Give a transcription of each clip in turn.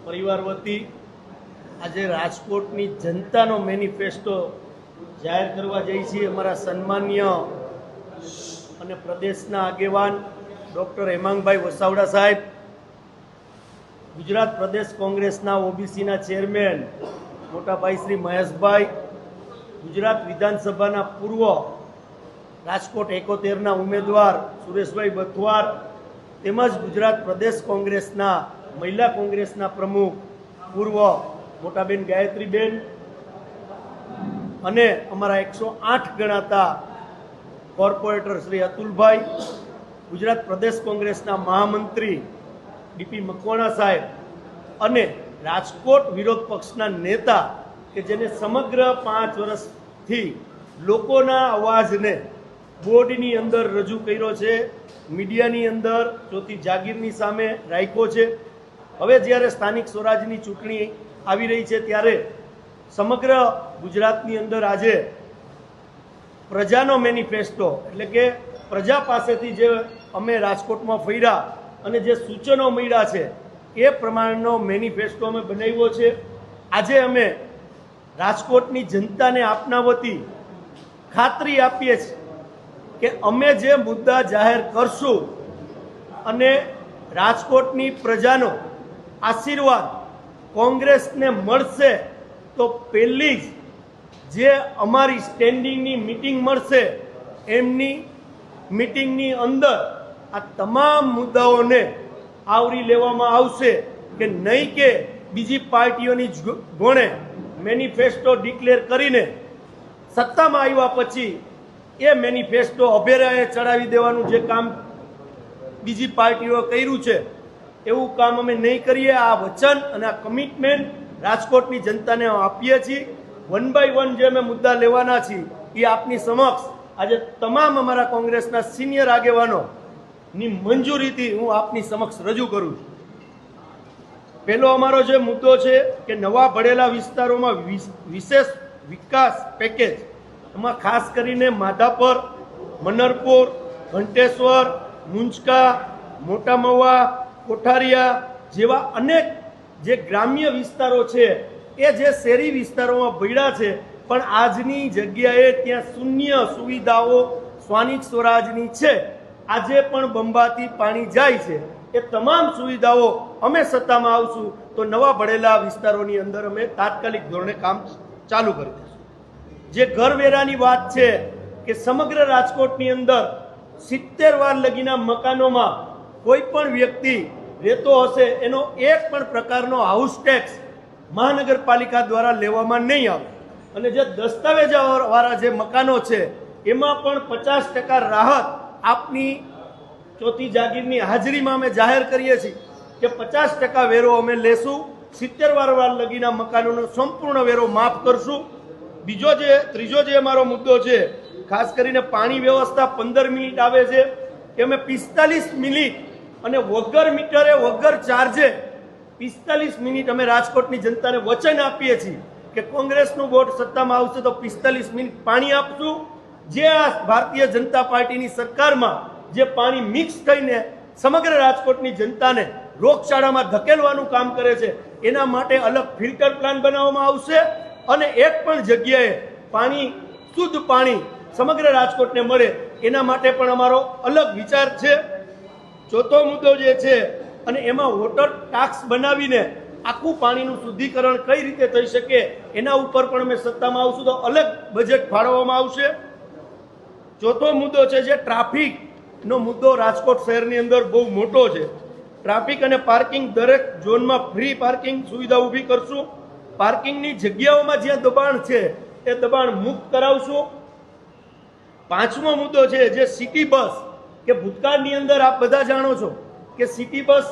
પરિવાર વતી આજે રાજકોટની જનતાનો મેનિફેસ્ટો જાહેર કરવા જઈ છીએ। અમારા સન્માનીય અને પ્રદેશના આગેવાન ડૉક્ટર હેમાંગભાઈ વસાવડા સાહેબ, ગુજરાત પ્રદેશ કોંગ્રેસના ઓબીસીના ચેરમેન મોટાભાઈ શ્રી મહેશભાઈ, ગુજરાત વિધાનસભાના પૂર્વ રાજકોટ 71ના ઉમેદવાર સુરેશભાઈ બથવાર, તેમજ ગુજરાત પ્રદેશ કોંગ્રેસના મહિલા કોંગ્રેસના પ્રમુખ પૂર્વ મોટાબેન ગાયત્રીબેન અને અમારા 108 ગણાતા કોર્પોરેટર શ્રી અતુલભાઈ, ગુજરાત પ્રદેશ કોંગ્રેસના મહામંત્રી ડીપી મકવાણા સાહેબ અને રાજકોટ વિરોધ પક્ષના નેતા કે જેને સમગ્ર 5 વર્ષથી લોકોના અવાજને બોર્ડની અંદર રજૂ કર્યો છે, મીડિયાની અંદર ચોથી જાગીરની સામે રાખ્યો છે। હવે જ્યારે સ્થાનિક સ્વરાજની ચૂંટણી આવી રહી છે ત્યારે સમગ્ર ગુજરાતની અંદર આજે પ્રજાનો મેનિફેસ્ટો એટલે કે પ્રજા પાસેથી જે અમે રાજકોટમાં ફર્યા અને જે સૂચનો મળ્યા છે એ પ્રમાણેનો મેનિફેસ્ટો અમે બનાવ્યો છે। આજે અમે રાજકોટની જનતાને આપના વતી ખાતરી આપીએ છીએ કે અમે જે મુદ્દા જાહેર કરશું અને રાજકોટની પ્રજાનો આશીર્વાદ કોંગ્રેસને મળશે તો પહેલી જ જે અમારી સ્ટેન્ડિંગની મિટિંગ મળશે એમની મિટિંગની અંદર આ તમામ મુદ્દાઓને આવરી લેવામાં આવશે કે નહીં કે બીજી પાર્ટીઓની ગોણે મેનિફેસ્ટો ડિક્લેર કરીને સત્તામાં આવ્યા પછી એ મેનિફેસ્ટો અભેરાએ ચડાવી દેવાનું જે કામ બીજી પાર્ટીઓ કર્યું છે એવું કામ અમે નહીં કરીએ। આ વચન અને આ કમિટમેન્ટ રાજકોટની જનતાને આપીએ છીએ। 1 બાય 1 જે અમે મુદ્દા લેવાના છીએ એ આપની સમક્ષ આજે તમામ અમારા કોંગ્રેસના સિનિયર આગેવાનોની મંજૂરીથી હું આપની સમક્ષ રજૂ કરું છું। પહેલો અમારો જે મુદ્દો છે કે નવા ભળેલા વિસ્તારોમાં વિશેષ વિકાસ પેકેજ, એમાં ખાસ કરીને માધાપર, મનરપુર, ઘંટેશ્વર, મુંજકા, મોટા મવા, કોઠારિયા જેવા અનેક જે ગ્રામ્ય વિસ્તારો છે એ જે શહેરી વિસ્તારોમાં ભળ્યા છે પણ આજની જગ્યાએ ત્યાં શૂન્ય સુવિધાઓ સ્થાનિક સ્વરાજની છે, આજે પણ બંબાથી પાણી જાય છે, એ તમામ સુવિધાઓ અમે સત્તામાં આવશું તો નવા ભળેલા વિસ્તારોની અંદર અમે તાત્કાલિક ધોરણે કામ ચાલુ કરી દઈશું। જે ઘરવેરાની વાત છે કે સમગ્ર રાજકોટની અંદર 70 વાર લગીના મકાનોમાં કોઈ પણ વ્યક્તિ રહેતો હશે એનો એક પણ પ્રકારનો હાઉસ ટેક્સ મહાનગરપાલિકા દ્વારા લેવામાં નહીં આવે અને જે દસ્તાવેજવાળા જે મકાનો છે એમાં પણ 50% રાહત આપની ચોથી જાગીરની હાજરીમાં અમે જાહેર કરીએ છીએ કે 50% વેરો અમે લેશું, 70 વાર લગીના મકાનોનો સંપૂર્ણ વેરો માફ કરશું। ત્રીજો જે અમારો મુદ્દો છે ખાસ કરીને પાણી વ્યવસ્થા 15 મિનિટ આવે છે કે અમે 45 મિનિટ અને વગર મીટરે વગર ચાર્જે 45 મિનિટ અમે રાજકોટની જનતાને વચન આપીએ છીએ કે કોંગ્રેસનું બોર્ડ સત્તામાં આવશે તો 45 મિનિટ પાણી આપશું। જે આ ભારતીય જનતા પાર્ટીની સરકારમાં જે પાણી મિક્સ થઈને સમગ્ર રાજકોટની જનતાને રોગચાળામાં ધકેલવાનું કામ કરે છે એના માટે અલગ ફિલ્ટર પ્લાન બનાવવામાં આવશે અને એક પણ જગ્યાએ પાણી શુદ્ધ પાણી સમગ્ર રાજકોટને મળે એના માટે પણ અમારો અલગ વિચાર છે। ચોથો મુદ્દો જે છે અને એમાં વોટર ટાક્સ બનાવીને આખું પાણીનું શુદ્ધિકરણ કઈ રીતે થઈ શકે એના ઉપર પણ અમે સત્તામાં આવશું તો અલગ બજેટ ફાળવવામાં આવશે। ચોથો મુદ્દો છે જે ટ્રાફિકનો મુદ્દો રાજકોટ શહેરની અંદર બહુ મોટો છે। ટ્રાફિક અને પાર્કિંગ દરેક ઝોનમાં ફ્રી પાર્કિંગ સુવિધા ઊભી કરશું। પાર્કિંગની જગ્યાઓમાં જ્યાં દબાણ છે એ દબાણ મુક્ત કરાવશું। પાંચમો મુદ્દો છે જે સિટી બસ કે ભૂતકાળની અંદર આપ બધા જાણો છો કે સિટી બસ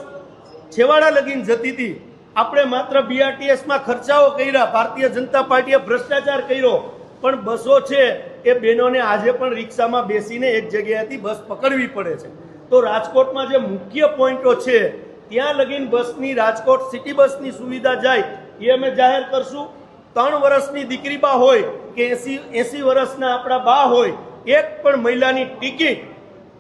છેવાડા લગીને જતી હતી, આપણે માત્ર બીઆરટીએસમાં ખર્ચાઓ કર્યા, ભારતીય જનતા પાર્ટીએ ભ્રષ્ટાચાર કર્યો પણ બસો છે એ બહેનોને આજે પણ રિક્ષામાં બેસીને એક જગ્યાએથી બસ પકડવી પડે છે। તો રાજકોટમાં જે મુખ્ય પોઈન્ટો છે ત્યાં લગીને બસની રાજકોટ સિટી બસની સુવિધા જાય એ અમે જાહેર કરશું। 3 વર્ષની દીકરી બા હોય કે 80 વર્ષના આપણા બા હોય, એક પણ મહિલાની ટિકિટ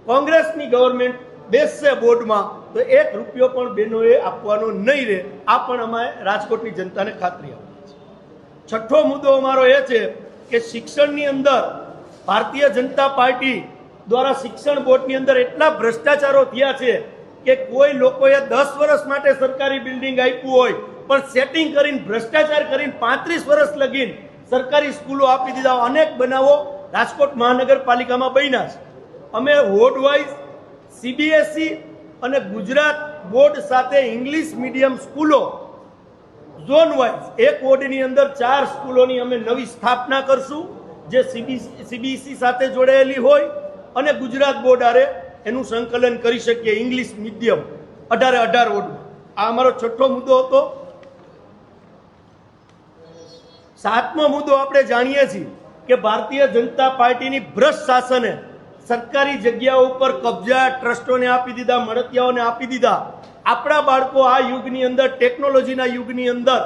કોંગ્રેસની ગવર્મેન્ટ બેસશે બોર્ડમાં તો 1 રૂપિયો પણ બહેનોએ આપવાનો નહીં રહે. આ પણ અમે રાજકોટની જનતાને ખાતરી આપી છે. છઠ્ઠો મુદ્દો અમારો એ છે કે શિક્ષણની અંદર ભારતીય જનતા પાર્ટી દ્વારા શિક્ષણ બોર્ડની અંદર એટલા ભ્રષ્ટાચારો થયા છે કે કોઈ લોકોએ 10 વર્ષ માટે સરકારી બિલ્ડિંગ આપ્યું હોય પણ સેટિંગ કરીને ભ્રષ્ટાચાર કરીને 35 વર્ષ લગીને સરકારી સ્કૂલો આપી દીધા. અનેક બનાવો રાજકોટ મહાનગરપાલિકામાં બન્યા છે. અમે વોર્ડ વાઇઝ CBSE અને ગુજરાત બોર્ડ સાથે ઇંગ્લિશ મીડિયમ સ્કૂલો ઝોન વાઇઝ એક વોર્ડની અંદર 4 સ્કૂલોની અમે નવી સ્થાપના કરશું જે CBSE સાથે જોડાયેલી હોય અને ગુજરાત બોર્ડ આરે એનું સંકલન કરી શકીએ ઇંગ્લિશ મીડિયમ 18 વોર્ડમાં. આ અમારો છઠ્ઠો મુદ્દો હતો. 7મો મુદ્દો આપણે જાણીએ છીએ કે ભારતીય જનતા પાર્ટીની ભ્રષ્ટ શાસને સરકારી જગ્યાઓ ઉપર કબજા ટ્રસ્ટોને આપી દીધા, મળતિયાઓને આપી દીધા. આપણા બાળકો આ યુગની અંદર ટેકનોલોજીના યુગની અંદર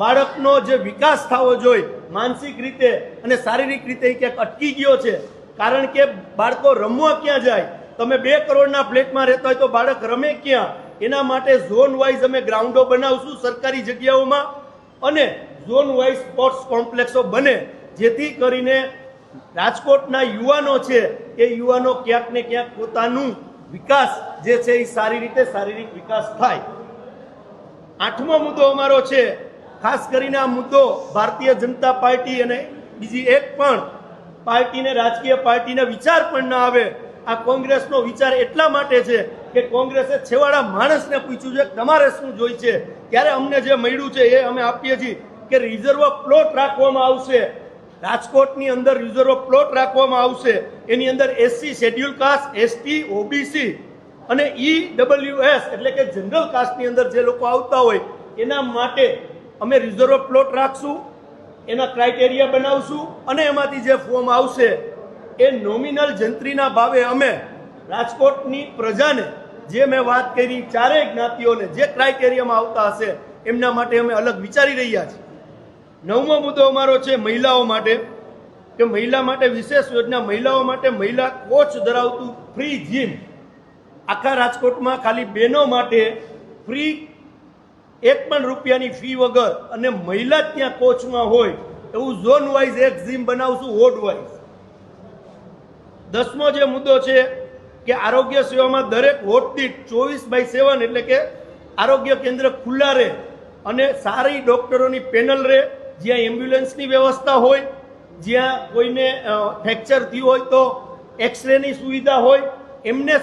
બાળકનો જે વિકાસ થવો જોઈએ માનસિક રીતે અને શારીરિક રીતે ક્યાંક અટકી ગયો છે. કારણ કે બાળકો રમવા ક્યાં જાય? તમે 2 કરોડના ફ્લેટમાં રહેતા હોય તો બાળક રમે ક્યાં? એના માટે ઝોન વાઇઝ અમે ગ્રાઉન્ડો બનાવશું સરકારી જગ્યાઓમાં અને ઝોન વાઇઝ સ્પોર્ટ્સ કોમ્પ્લેક્સો બને જેથી કરીને રાજકોટના યુવાનો છે એ યુવાનો ક્યાંક ને ક્યાંક પોતાનું વિકાસ જે છે એ સારી રીતે શારીરિક વિકાસ થાય. 8મો મુદ્દો અમારો છે ખાસ કરીને આ મુદ્દો ભારતીય જનતા પાર્ટી અને બીજી એક પણ પાર્ટીને રાજકીય પાર્ટીને વિચાર પણ ના આવે. આ કોંગ્રેસનો વિચાર એટલા માટે છે કે કોંગ્રેસે છેવાડા માણસને પૂછ્યું છે તમારે શું જોઈ છે ત્યારે અમને જે મળ્યું છે એ અમે આપીએ છીએ કે રિઝર્વ પ્લોટ રાખવામાં આવશે. રાજકોટની અંદર રિઝર્વ પ્લોટ રાખવામાં આવશે. એની અંદર SC schedule caste, ST, OBC અને EWS એટલે કે જનરલ કાસ્ટની અંદર જે લોકો આવતા હોય એના માટે અમે રિઝર્વ પ્લોટ રાખશું. એના ક્રાઇટેરિયા બનાવશું અને એમાંથી જે ફોર્મ આવશે એ નોમિનલ જંત્રીના ભાવે અમે રાજકોટની પ્રજાને જે મેં વાત કરી 4 જ્ઞાતિઓને જે ક્રાઇટેરિયામાં આવતા હશે એમના માટે અમે અલગ વિચારી રહ્યા છીએ. 9મો મુદ્દો અમારો છે મહિલાઓ માટે કે મહિલા માટે વિશેષ યોજના. મહિલાઓ માટે મહિલા કોચ ધરાવતું ફ્રી જીમ આખા રાજકોટમાં ખાલી બહેનો માટે ફ્રી 1 પણ રૂપિયાની ફી વગર અને મહિલા ત્યાં કોચમાં હોય એવું ઝોન વાઇઝ એક જીમ બનાવશું વોર્ડ વાઇઝ. 10મો જે મુદ્દો છે કે આરોગ્ય સેવામાં દરેક વોર્ડ દીઠ 24/7 એટલે કે આરોગ્ય કેન્દ્ર ખુલ્લા રહે અને સારી ડોક્ટરોની પેનલ રહે. જ્યાં એમ્બ્યુલન્સની વ્યવસ્થા હોય, જ્યાં કોઈને ફ્રેક્ચર થયું હોય તો એક્સરેની સુવિધા હોય. એમને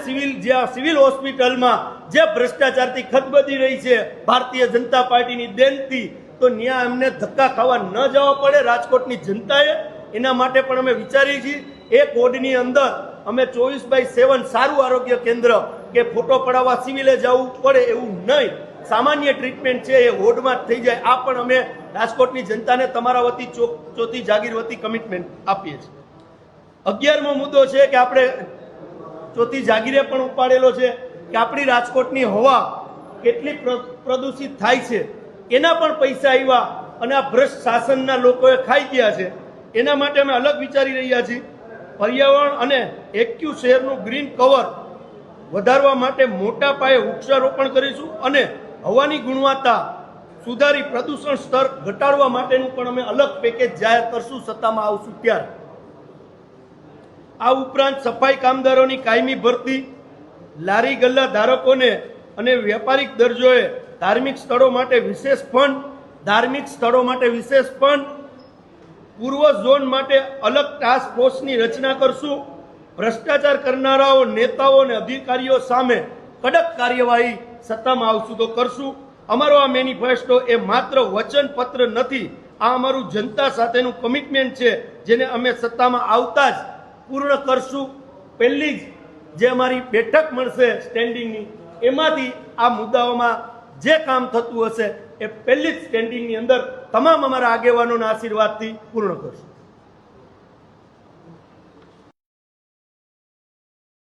સિવિલ હોસ્પિટલમાં જે ભ્રષ્ટાચારથી ખતબદી રહી છે ભારતીય જનતા પાર્ટીની દેનથી તો ત્યાં એમને ધક્કા ખાવા ન જવા પડે રાજકોટની જનતાએ. એના માટે પણ અમે વિચારીએ છીએ એક વોર્ડની અંદર અમે 24/7 સારું આરોગ્ય કેન્દ્ર કે ફોટો પડાવવા સિવિલે જવું પડે એવું નહીં, સામાન્ય ટ્રીટમેન્ટ છે એ વોર્ડમાં જ થઈ જાય. આ પણ અમે રાજકોટની જનતાને તમારા વતી ચોથી જાગીર વતી કમિટમેન્ટ આપીએ છીએ. 11મો મુદ્દો છે કે આપણે ચોથી જાગીરે પણ ઉપાડેલો છે કે આપણી રાજકોટની હવા કેટલી પ્રદૂષિત થાય છે એના પણ પૈસા આવ્યા અને આ ભ્રષ્ટ શાસનના લોકોએ ખાઈ ગયા છે. એના માટે અમે અલગ વિચારી રહ્યા છીએ. પર્યાવરણ અને એક્યુ શહેરનું ગ્રીન કવર વધારવા માટે મોટા પાયે વૃક્ષારોપણ કરીશું અને હવાની ગુણવત્તા સુધારી પ્રદૂષણ સ્તર ઘટાડવા માટેનું પણ અમે અલગ પેકેજ જાહેર કરશું સત્તામાં આવશું ત્યારે. આ ઉપરાંત સફાઈ કામદારોની કાયમી ભરતી, લારી ગલ્લા ધારકોને અને વ્યાપારિક દરજ્જોએ ધાર્મિક સ્થળો માટે વિશેષ ફંડ, પૂર્વ ઝોન માટે અલગ ટાસ્ક ફોર્સની રચના કરશું. ભ્રષ્ટાચાર કરનારાઓ નેતાઓ અને અધિકારીઓ સામે કડક કાર્યવાહી સત્તામાં આવશું તો કરશું. અમારો આ મેનિફેસ્ટો એ માત્ર વચન પત્ર નથી, આ અમારું જનતા સાથેનું કમિટમેન્ટ છે જેને અમે સત્તામાં આવતા જ પૂર્ણ કરશું. પહેલી જે અમારી બેઠક મળશે સ્ટેન્ડિંગની એમાંથી આ મુદ્દાઓમાં જે કામ થતું હશે એ પહેલી જ સ્ટેન્ડિંગની અંદર તમામ અમારા આગેવાનોના આશીર્વાદથી પૂર્ણ કરશું.